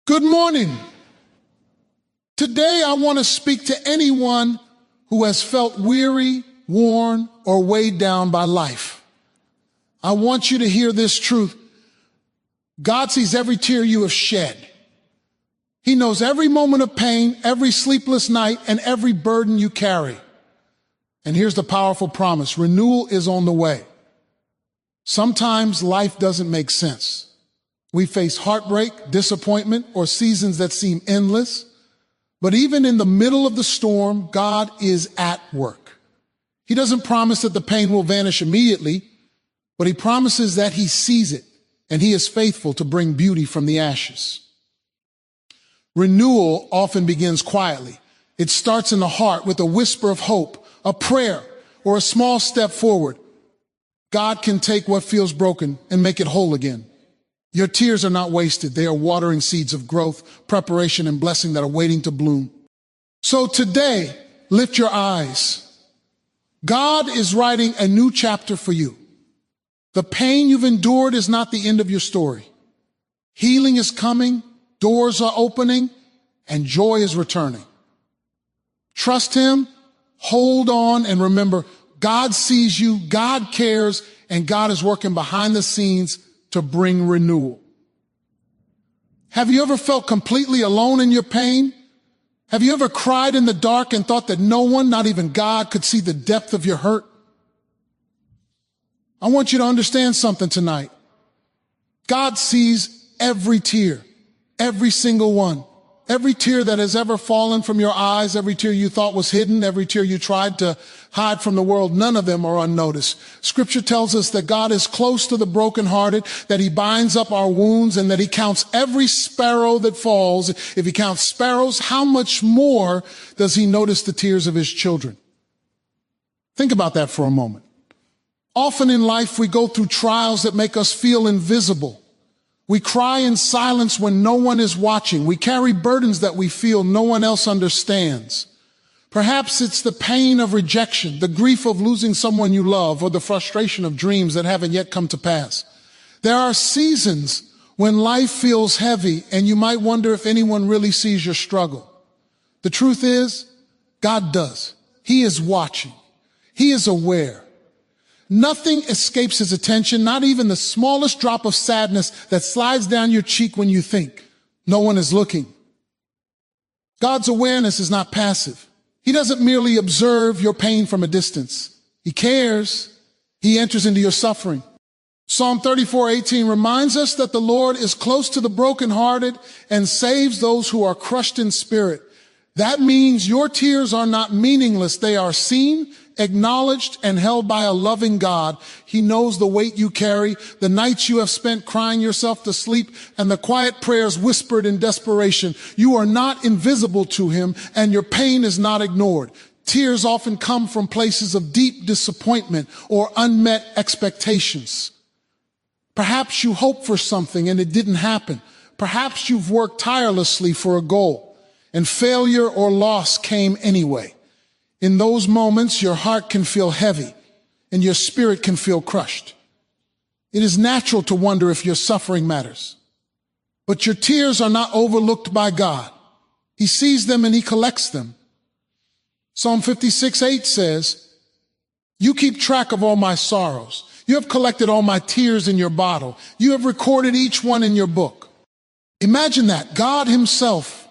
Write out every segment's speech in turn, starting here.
Good morning. Today I want to speak to anyone who has felt weary, worn, or weighed down by life. I want you to hear this truth. God sees every tear you have shed. He knows every moment of pain, every sleepless night, and every burden you carry. And here's the powerful promise. Renewal is on the way. Sometimes life doesn't make sense. We face heartbreak, disappointment, or seasons that seem endless. But even in the middle of the storm, God is at work. He doesn't promise that the pain will vanish immediately, but he promises that he sees it, and he is faithful to bring beauty from the ashes. Renewal often begins quietly. It starts in the heart with a whisper of hope, a prayer, or a small step forward. God can take what feels broken and make it whole again. Your tears are not wasted. They are watering seeds of growth, preparation, and blessing that are waiting to bloom. So today, lift your eyes. God is writing a new chapter for you. The pain you've endured is not the end of your story. Healing is coming, doors are opening, and joy is returning. Trust him, hold on, and remember, God sees you, God cares, and God is working behind the scenes to bring renewal. Have you ever felt completely alone in your pain? Have you ever cried in the dark and thought that no one, not even God, could see the depth of your hurt? I want you to understand something tonight. God sees every tear, every single one. Every tear that has ever fallen from your eyes, every tear you thought was hidden, every tear you tried to hide from the world, none of them are unnoticed. Scripture tells us that God is close to the brokenhearted, that he binds up our wounds, and that he counts every sparrow that falls. If he counts sparrows, how much more does he notice the tears of his children? Think about that for a moment. Often in life, we go through trials that make us feel invisible. We cry in silence when no one is watching. We carry burdens that we feel no one else understands. Perhaps it's the pain of rejection, the grief of losing someone you love, or the frustration of dreams that haven't yet come to pass. There are seasons when life feels heavy, and you might wonder if anyone really sees your struggle. The truth is, God does. He is watching. He is aware. Nothing escapes his attention, not even the smallest drop of sadness that slides down your cheek when you think no one is looking. God's awareness is not passive. He doesn't merely observe your pain from a distance. He cares. He enters into your suffering. Psalm 34:18 reminds us that the Lord is close to the brokenhearted and saves those who are crushed in spirit. That means your tears are not meaningless. They are seen, acknowledged, and held by a loving God. He knows the weight you carry, the nights you have spent crying yourself to sleep, and the quiet prayers whispered in desperation. You are not invisible to him, and your pain is not ignored. Tears often come from places of deep disappointment or unmet expectations. Perhaps you hoped for something and it didn't happen. Perhaps you've worked tirelessly for a goal, and failure or loss came anyway. In those moments, your heart can feel heavy and your spirit can feel crushed. It is natural to wonder if your suffering matters. But your tears are not overlooked by God. He sees them and he collects them. Psalm 56:8 says, you keep track of all my sorrows. You have collected all my tears in your bottle. You have recorded each one in your book. Imagine that. God himself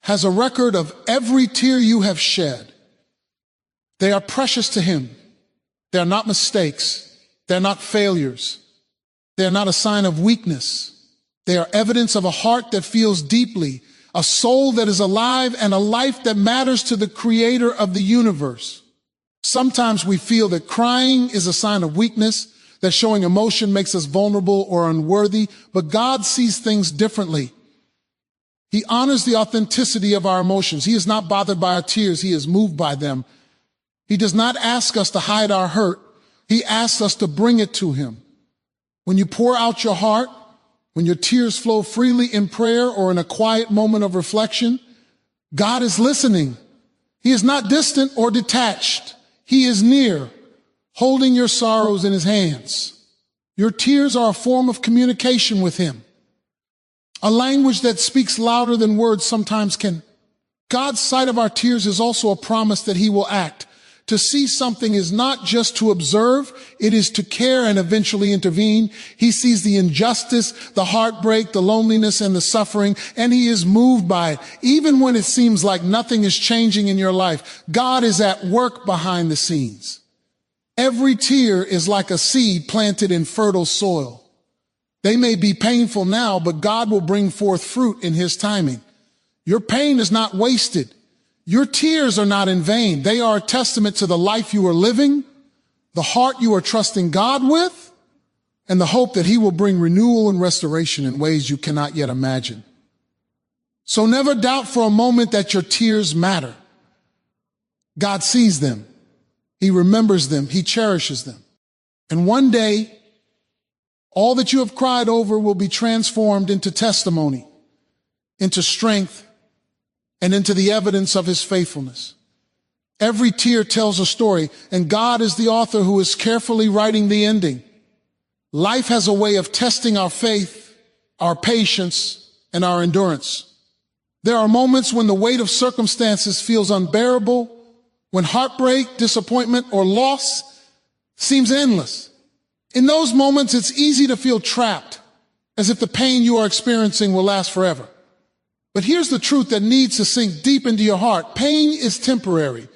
has a record of every tear you have shed. They are precious to him. They are not mistakes. They're not failures. They're not a sign of weakness. They are evidence of a heart that feels deeply, a soul that is alive, and a life that matters to the creator of the universe. Sometimes we feel that crying is a sign of weakness, that showing emotion makes us vulnerable or unworthy, but God sees things differently. He honors the authenticity of our emotions. He is not bothered by our tears. He is moved by them. He does not ask us to hide our hurt. He asks us to bring it to him. When you pour out your heart, when your tears flow freely in prayer or in a quiet moment of reflection, God is listening. He is not distant or detached. He is near, holding your sorrows in his hands. Your tears are a form of communication with him. a language that speaks louder than words sometimes can. God's sight of our tears is also a promise that he will act. To see something is not just to observe, it is to care and eventually intervene. He sees the injustice, the heartbreak, the loneliness, and the suffering, and he is moved by it. Even when it seems like nothing is changing in your life, God is at work behind the scenes. Every tear is like a seed planted in fertile soil. They may be painful now, but God will bring forth fruit in his timing. Your pain is not wasted. Your tears are not in vain. They are a testament to the life you are living, the heart you are trusting God with, and the hope that he will bring renewal and restoration in ways you cannot yet imagine. So never doubt for a moment that your tears matter. God sees them. He remembers them. He cherishes them. And one day, all that you have cried over will be transformed into testimony, into strength, and into the evidence of his faithfulness. Every tear tells a story, and God is the author who is carefully writing the ending. Life has a way of testing our faith, our patience, and our endurance. There are moments when the weight of circumstances feels unbearable, when heartbreak, disappointment, or loss seems endless. In those moments, it's easy to feel trapped, as if the pain you are experiencing will last forever. But here's the truth that needs to sink deep into your heart. Pain is temporary.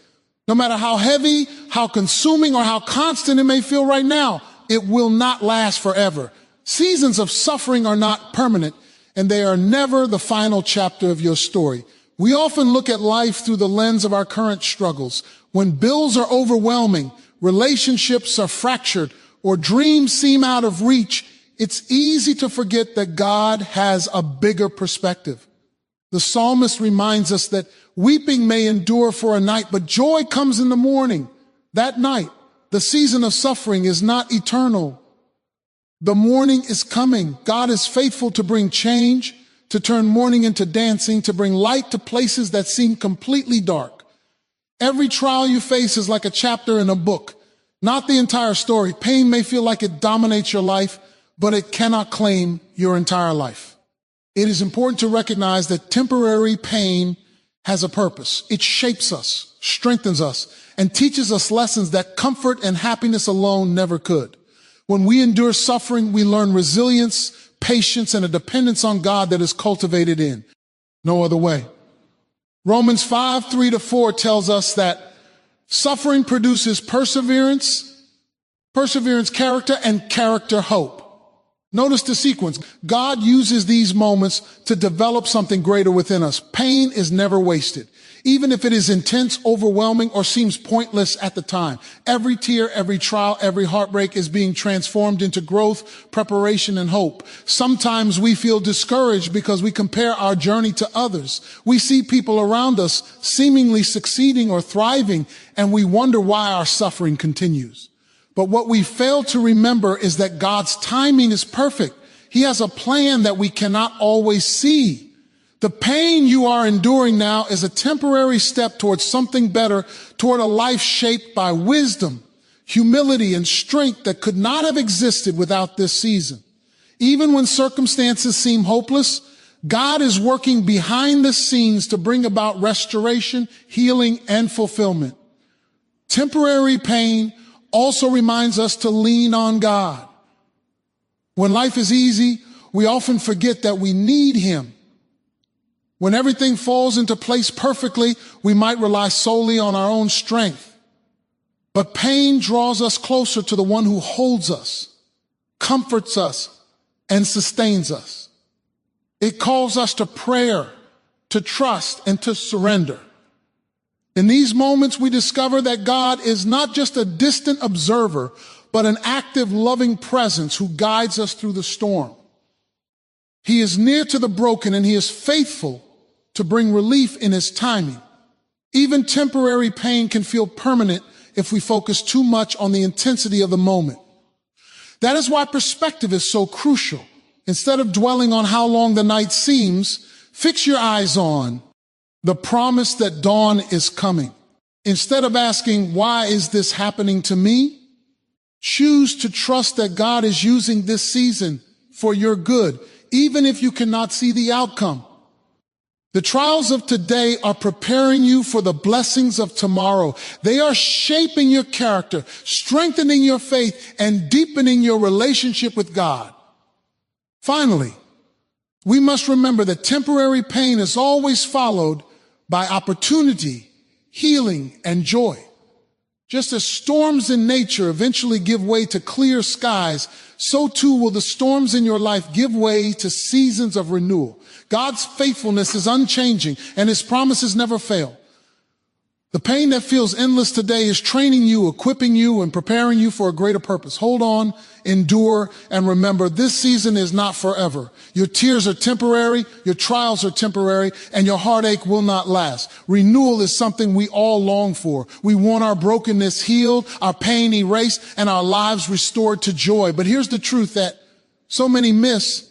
No matter how heavy, how consuming, or how constant it may feel right now, it will not last forever. Seasons of suffering are not permanent, and they are never the final chapter of your story. We often look at life through the lens of our current struggles. When bills are overwhelming, relationships are fractured, or dreams seem out of reach, it's easy to forget that God has a bigger perspective. The psalmist reminds us that weeping may endure for a night, but joy comes in the morning. That night, the season of suffering is not eternal. The morning is coming. God is faithful to bring change, to turn mourning into dancing, to bring light to places that seem completely dark. Every trial you face is like a chapter in a book, not the entire story. Pain may feel like it dominates your life, but it cannot claim your entire life. It is important to recognize that temporary pain has a purpose. It shapes us, strengthens us, and teaches us lessons that comfort and happiness alone never could. When we endure suffering, we learn resilience, patience, and a dependence on God that is cultivated in no other way. Romans 5:3-4 tells us that suffering produces perseverance, character, and character hope. Notice the sequence. God uses these moments to develop something greater within us. Pain is never wasted, even if it is intense, overwhelming, or seems pointless at the time. Every tear, every trial, every heartbreak is being transformed into growth, preparation, and hope. Sometimes we feel discouraged because we compare our journey to others. We see people around us seemingly succeeding or thriving, and we wonder why our suffering continues. But what we fail to remember is that God's timing is perfect. He has a plan that we cannot always see. The pain you are enduring now is a temporary step towards something better, toward a life shaped by wisdom, humility, and strength that could not have existed without this season. Even when circumstances seem hopeless, God is working behind the scenes to bring about restoration, healing, and fulfillment. Temporary pain also reminds us to lean on God. When life is easy, we often forget that we need him. When everything falls into place perfectly, we might rely solely on our own strength. But pain draws us closer to the one who holds us, comforts us, and sustains us. It calls us to prayer, to trust, and to surrender. In these moments, we discover that God is not just a distant observer, but an active, loving presence who guides us through the storm. He is near to the broken, and he is faithful to bring relief in his timing. Even temporary pain can feel permanent if we focus too much on the intensity of the moment. That is why perspective is so crucial. Instead of dwelling on how long the night seems, fix your eyes on the promise that dawn is coming. Instead of asking, why is this happening to me? Choose to trust that God is using this season for your good, even if you cannot see the outcome. The trials of today are preparing you for the blessings of tomorrow. They are shaping your character, strengthening your faith, and deepening your relationship with God. Finally, we must remember that temporary pain is always followed by opportunity, healing, and joy. Just as storms in nature eventually give way to clear skies, so too will the storms in your life give way to seasons of renewal. God's faithfulness is unchanging, and his promises never fail. The pain that feels endless today is training you, equipping you, and preparing you for a greater purpose. Hold on, endure, and remember, this season is not forever. Your tears are temporary, your trials are temporary, and your heartache will not last. Renewal is something we all long for. We want our brokenness healed, our pain erased, and our lives restored to joy. But here's the truth that so many miss.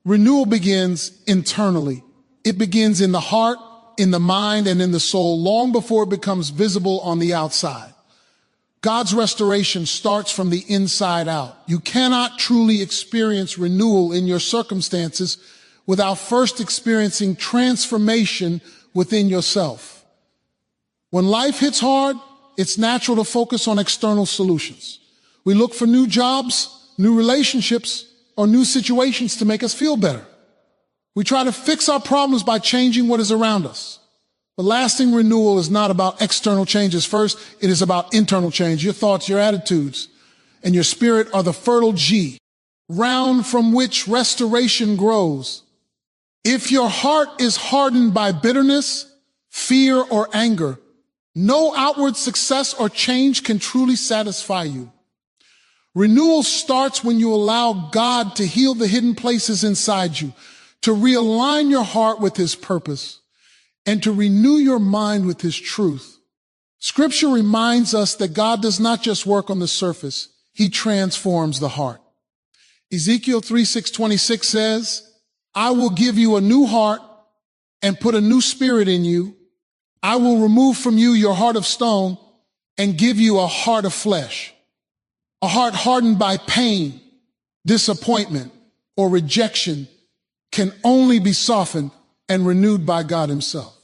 Renewal begins internally. It begins in the heart, in the mind, and in the soul, long before it becomes visible on the outside. God's restoration starts from the inside out. You cannot truly experience renewal in your circumstances without first experiencing transformation within yourself. When life hits hard, it's natural to focus on external solutions. We look for new jobs, new relationships, or new situations to make us feel better. We try to fix our problems by changing what is around us. But lasting renewal is not about external changes. First, it is about internal change. Your thoughts, your attitudes, and your spirit are the fertile ground from which restoration grows. If your heart is hardened by bitterness, fear, or anger, no outward success or change can truly satisfy you. Renewal starts when you allow God to heal the hidden places inside you, to realign your heart with his purpose, and to renew your mind with his truth. Scripture reminds us that God does not just work on the surface, he transforms the heart. Ezekiel 3:6-26 says, I will give you a new heart and put a new spirit in you. I will remove from you your heart of stone and give you a heart of flesh. A heart hardened by pain, disappointment, or rejection can only be softened and renewed by God himself.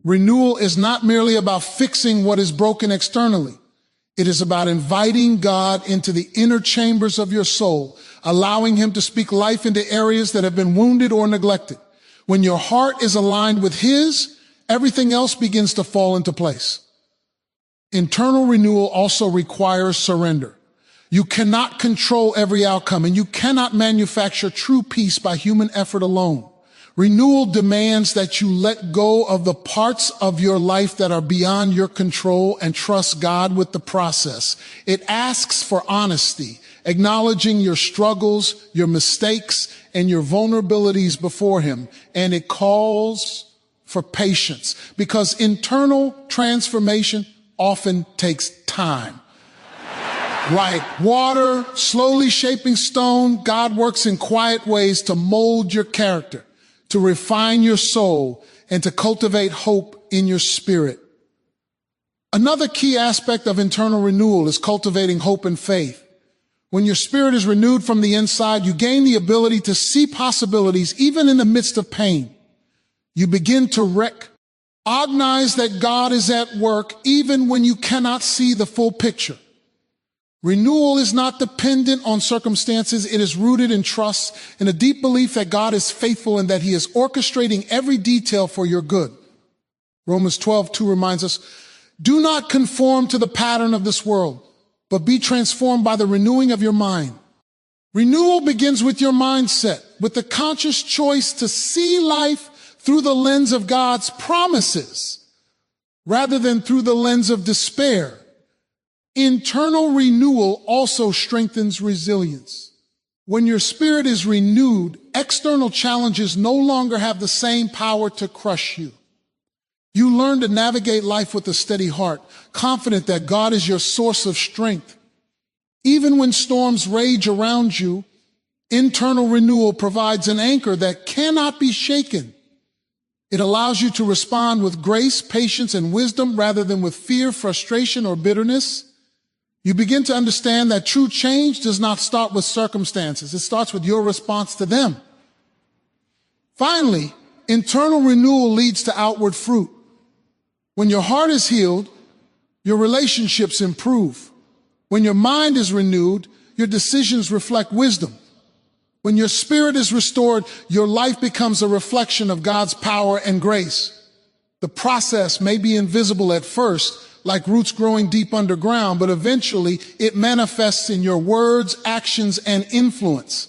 Renewal is not merely about fixing what is broken externally. It is about inviting God into the inner chambers of your soul, allowing him to speak life into areas that have been wounded or neglected. When your heart is aligned with his, everything else begins to fall into place. Internal renewal also requires surrender. You cannot control every outcome, and you cannot manufacture true peace by human effort alone. Renewal demands that you let go of the parts of your life that are beyond your control and trust God with the process. It asks for honesty, acknowledging your struggles, your mistakes, and your vulnerabilities before him. And it calls for patience, because internal transformation often takes time. Like water slowly shaping stone, God works in quiet ways to mold your character, to refine your soul, and to cultivate hope in your spirit. Another key aspect of internal renewal is cultivating hope and faith. When your spirit is renewed from the inside, you gain the ability to see possibilities even in the midst of pain. You begin to recognize that God is at work even when you cannot see the full picture. Renewal is not dependent on circumstances. It is rooted in trust, in a deep belief that God is faithful and that he is orchestrating every detail for your good. Romans 12:2 reminds us, do not conform to the pattern of this world, but be transformed by the renewing of your mind. Renewal begins with your mindset, with the conscious choice to see life through the lens of God's promises, rather than through the lens of despair. Internal renewal also strengthens resilience. When your spirit is renewed, external challenges no longer have the same power to crush you. You learn to navigate life with a steady heart, confident that God is your source of strength. Even when storms rage around you, internal renewal provides an anchor that cannot be shaken. It allows you to respond with grace, patience, and wisdom rather than with fear, frustration, or bitterness. You begin to understand that true change does not start with circumstances. It starts with your response to them. Finally, internal renewal leads to outward fruit. When your heart is healed, your relationships improve. When your mind is renewed, your decisions reflect wisdom. When your spirit is restored, your life becomes a reflection of God's power and grace. The process may be invisible at first, like roots growing deep underground, but eventually it manifests in your words, actions, and influence.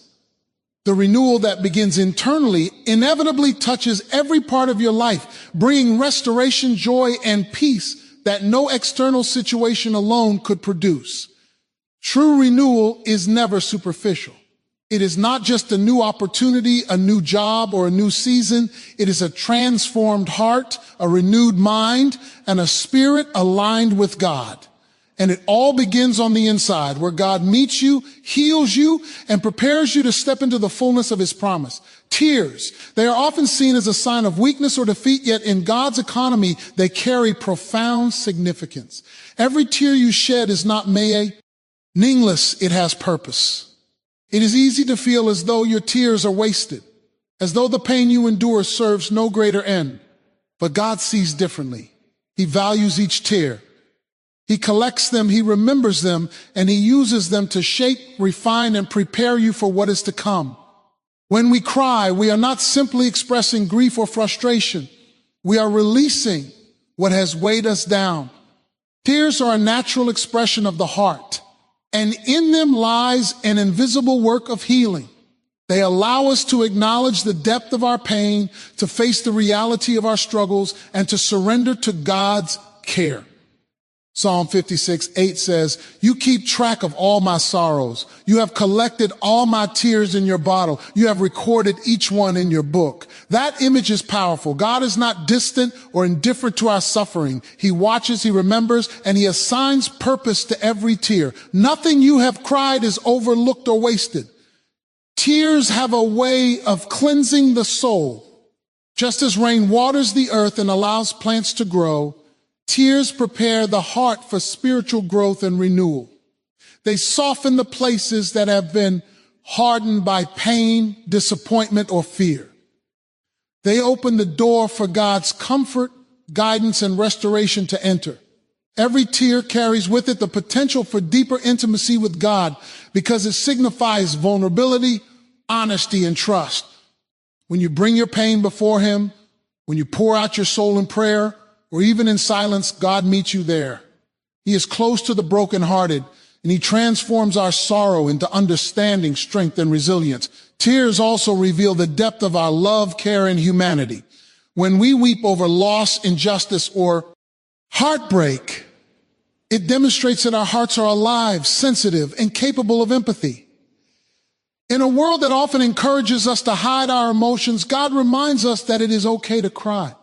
The renewal that begins internally inevitably touches every part of your life, bringing restoration, joy, and peace that no external situation alone could produce. True renewal is never superficial. It is not just a new opportunity, a new job, or a new season. It is a transformed heart, a renewed mind, and a spirit aligned with God. And it all begins on the inside, where God meets you, heals you, and prepares you to step into the fullness of his promise. Tears, they are often seen as a sign of weakness or defeat, yet in God's economy, they carry profound significance. Every tear you shed is not meaningless, it has purpose. It is easy to feel as though your tears are wasted, as though the pain you endure serves no greater end. But God sees differently. He values each tear. He collects them, he remembers them, and he uses them to shape, refine, and prepare you for what is to come. When we cry, we are not simply expressing grief or frustration. We are releasing what has weighed us down. Tears are a natural expression of the heart, and in them lies an invisible work of healing. They allow us to acknowledge the depth of our pain, to face the reality of our struggles, and to surrender to God's care. Psalm 56:8 says, "You keep track of all my sorrows. You have collected all my tears in your bottle. You have recorded each one in your book." That image is powerful. God is not distant or indifferent to our suffering. He watches, he remembers, and he assigns purpose to every tear. Nothing you have cried is overlooked or wasted. Tears have a way of cleansing the soul. Just as rain waters the earth and allows plants to grow, tears prepare the heart for spiritual growth and renewal. They soften the places that have been hardened by pain, disappointment, or fear. They open the door for God's comfort, guidance, and restoration to enter. Every tear carries with it the potential for deeper intimacy with God because it signifies vulnerability, honesty, and trust. When you bring your pain before him, when you pour out your soul in prayer, or even in silence, God meets you there. He is close to the brokenhearted, and he transforms our sorrow into understanding, strength, and resilience. Tears also reveal the depth of our love, care, and humanity. When we weep over loss, injustice, or heartbreak, it demonstrates that our hearts are alive, sensitive, and capable of empathy. In a world that often encourages us to hide our emotions, God reminds us that it is okay to cry.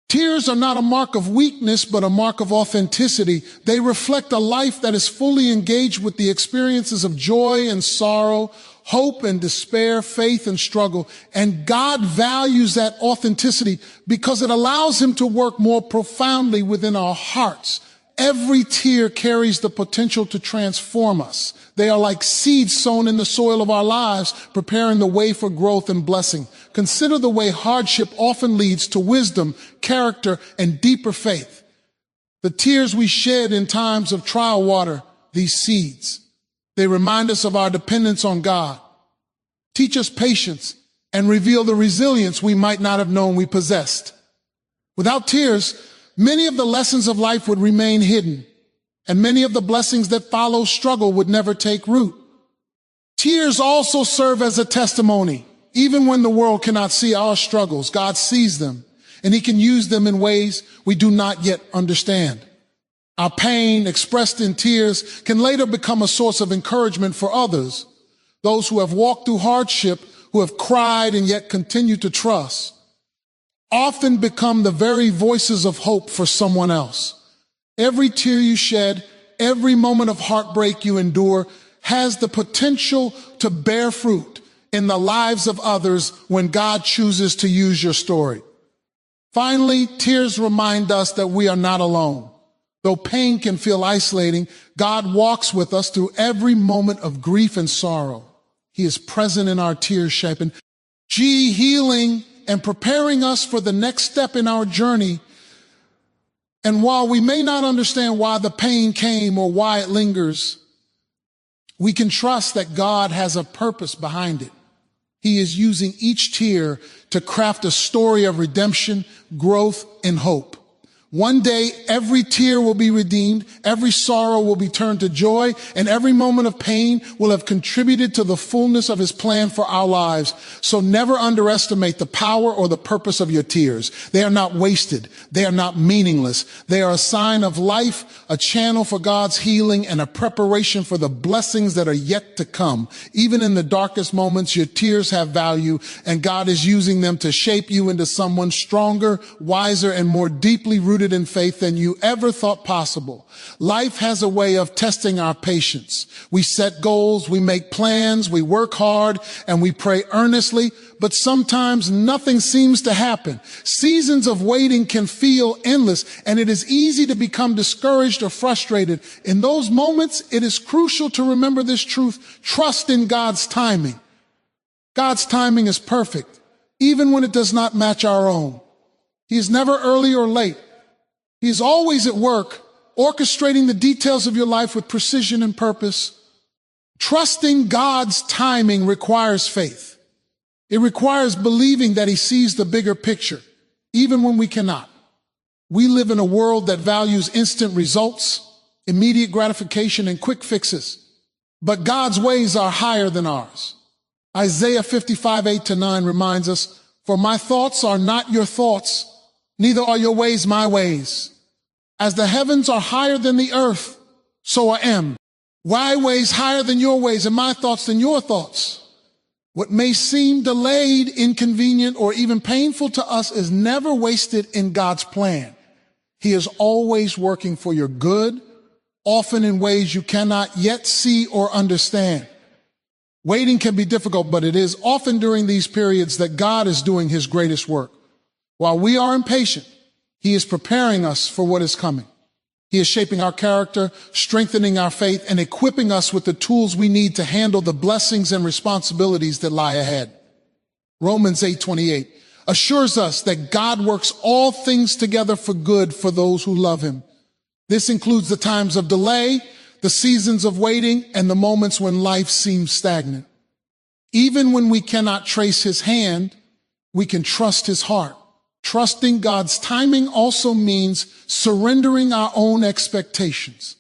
Tears are not a mark of weakness, but a mark of authenticity. They reflect a life that is fully engaged with the experiences of joy and sorrow, hope and despair, faith and struggle. And God values that authenticity because it allows him to work more profoundly within our hearts. Every tear carries the potential to transform us. They are like seeds sown in the soil of our lives, preparing the way for growth and blessing. Consider the way hardship often leads to wisdom, character, and deeper faith. The tears we shed in times of trial water these seeds. They remind us of our dependence on God, teach us patience, and reveal the resilience we might not have known we possessed. Without tears, many of the lessons of life would remain hidden, and many of the blessings that follow struggle would never take root. Tears also serve as a testimony. Even when the world cannot see our struggles, God sees them, and he can use them in ways we do not yet understand. Our pain, expressed in tears, can later become a source of encouragement for others, those who have walked through hardship, who have cried and yet continue to trust, often become the very voices of hope for someone else. Every tear you shed, every moment of heartbreak you endure has the potential to bear fruit in the lives of others when God chooses to use your story. Finally, tears remind us that we are not alone. Though pain can feel isolating, God walks with us through every moment of grief and sorrow. He is present in our tears, shaping G, healing and preparing us for the next step in our journey. And while we may not understand why the pain came or why it lingers, we can trust that God has a purpose behind it. He is using each tear to craft a story of redemption, growth, and hope. One day, every tear will be redeemed, every sorrow will be turned to joy, and every moment of pain will have contributed to the fullness of his plan for our lives. So never underestimate the power or the purpose of your tears. They are not wasted. They are not meaningless. They are a sign of life, a channel for God's healing, and a preparation for the blessings that are yet to come. Even in the darkest moments, your tears have value, and God is using them to shape you into someone stronger, wiser, and more deeply rooted in faith than you ever thought possible. Life has a way of testing our patience. We set goals, we make plans, we work hard, and we pray earnestly, but sometimes nothing seems to happen. Seasons of waiting can feel endless, and it is easy to become discouraged or frustrated. In those moments, it is crucial to remember this truth: trust in God's timing. God's timing is perfect, even when it does not match our own. He is never early or late. He is always at work, orchestrating the details of your life with precision and purpose. Trusting God's timing requires faith. It requires believing that he sees the bigger picture, even when we cannot. We live in a world that values instant results, immediate gratification, and quick fixes. But God's ways are higher than ours. Isaiah 55:8-9 reminds us, "For my thoughts are not your thoughts, neither are your ways my ways. As the heavens are higher than the earth, so I am. My ways higher than your ways, and my thoughts than your thoughts." What may seem delayed, inconvenient, or even painful to us is never wasted in God's plan. He is always working for your good, often in ways you cannot yet see or understand. Waiting can be difficult, but it is often during these periods that God is doing his greatest work. While we are impatient, he is preparing us for what is coming. He is shaping our character, strengthening our faith, and equipping us with the tools we need to handle the blessings and responsibilities that lie ahead. Romans 8:28 assures us that God works all things together for good for those who love him. This includes the times of delay, the seasons of waiting, and the moments when life seems stagnant. Even when we cannot trace his hand, we can trust his heart. Trusting God's timing also means surrendering our own expectations.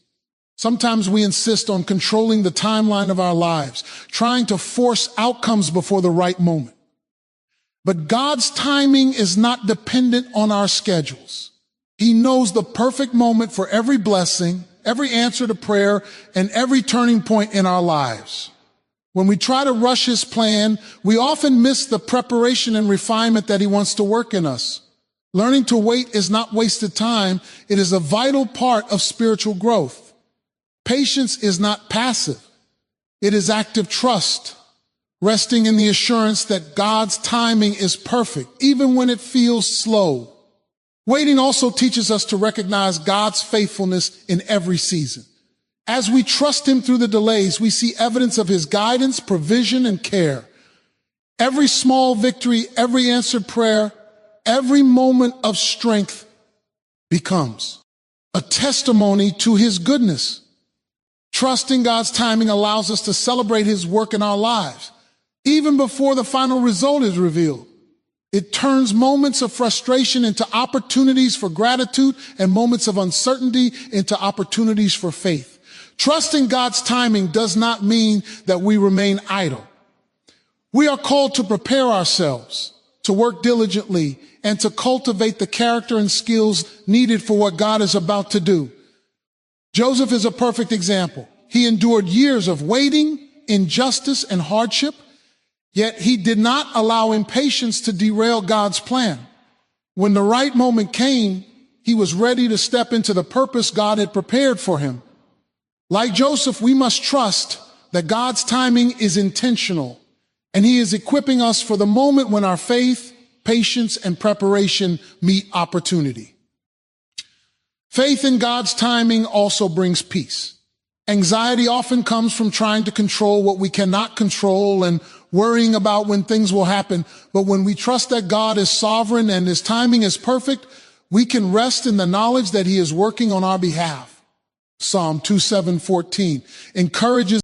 Sometimes we insist on controlling the timeline of our lives, trying to force outcomes before the right moment. But God's timing is not dependent on our schedules. He knows the perfect moment for every blessing, every answer to prayer, and every turning point in our lives. When we try to rush his plan, we often miss the preparation and refinement that he wants to work in us. Learning to wait is not wasted time. It is a vital part of spiritual growth. Patience is not passive. It is active trust, resting in the assurance that God's timing is perfect, even when it feels slow. Waiting also teaches us to recognize God's faithfulness in every season. As we trust him through the delays, we see evidence of his guidance, provision, and care. Every small victory, every answered prayer, every moment of strength becomes a testimony to his goodness. Trusting God's timing allows us to celebrate his work in our lives, even before the final result is revealed. It turns moments of frustration into opportunities for gratitude and moments of uncertainty into opportunities for faith. Trusting God's timing does not mean that we remain idle. We are called to prepare ourselves, to work diligently, and to cultivate the character and skills needed for what God is about to do. Joseph is a perfect example. He endured years of waiting, injustice, and hardship, yet he did not allow impatience to derail God's plan. When the right moment came, he was ready to step into the purpose God had prepared for him. Like Joseph, we must trust that God's timing is intentional, and he is equipping us for the moment when our faith, patience, and preparation meet opportunity. Faith in God's timing also brings peace. Anxiety often comes from trying to control what we cannot control and worrying about when things will happen. But when we trust that God is sovereign and his timing is perfect, we can rest in the knowledge that he is working on our behalf. Psalm 27:14 encourages